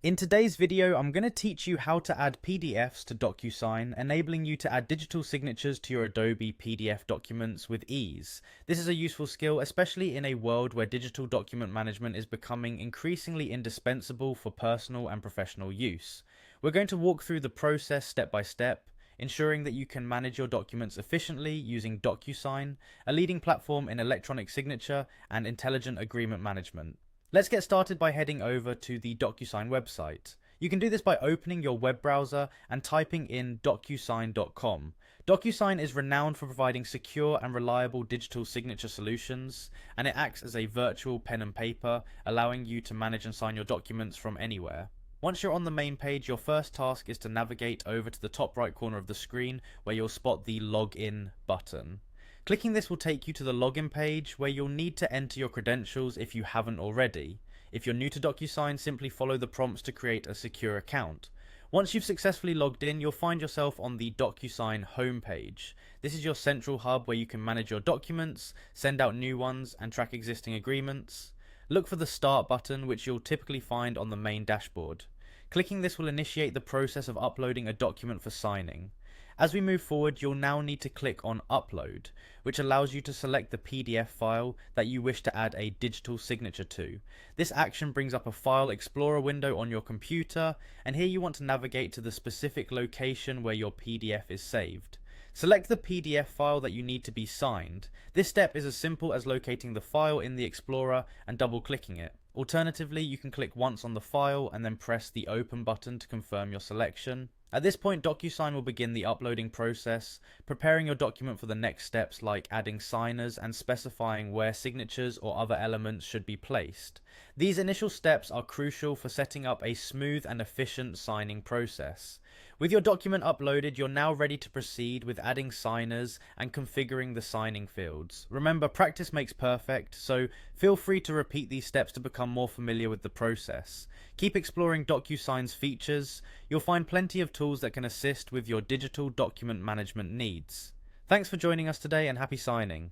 In today's video, I'm going to teach you how to add PDFs to Docusign, enabling you to add digital signatures to your Adobe PDF documents with ease. This is a useful skill, especially in a world where digital document management is becoming increasingly indispensable for personal and professional use. We're going to walk through the process step by step, ensuring that you can manage your documents efficiently using Docusign, a leading platform in electronic signature and intelligent agreement management. Let's get started by heading over to the Docusign website. You can do this by opening your web browser and typing in docusign.com. Docusign is renowned for providing secure and reliable digital signature solutions, and it acts as a virtual pen and paper, allowing you to manage and sign your documents from anywhere. Once you're on the main page, your first task is to navigate over to the top right corner of the screen where you'll spot the Login button. Clicking this will take you to the login page where you'll need to enter your credentials if you haven't already. If you're new to Docusign, simply follow the prompts to create a secure account. Once you've successfully logged in, you'll find yourself on the Docusign homepage. This is your central hub where you can manage your documents, send out new ones, and track existing agreements. Look for the Start button, which you'll typically find on the main dashboard. Clicking this will initiate the process of uploading a document for signing. As we move forward, you'll now need to click on Upload, which allows you to select the PDF file that you wish to add a digital signature to. This action brings up a File Explorer window on your computer, and here you want to navigate to the specific location where your PDF is saved. Select the PDF file that you need to be signed. This step is as simple as locating the file in the Explorer and double-clicking it. Alternatively, you can click once on the file and then press the Open button to confirm your selection. At this point, Docusign will begin the uploading process, preparing your document for the next steps like adding signers and specifying where signatures or other elements should be placed. These initial steps are crucial for setting up a smooth and efficient signing process. With your document uploaded, you're now ready to proceed with adding signers and configuring the signing fields. Remember, practice makes perfect, so feel free to repeat these steps to become more familiar with the process. Keep exploring Docusign's features. You'll find plenty of tools that can assist with your digital document management needs. Thanks for joining us today and happy signing.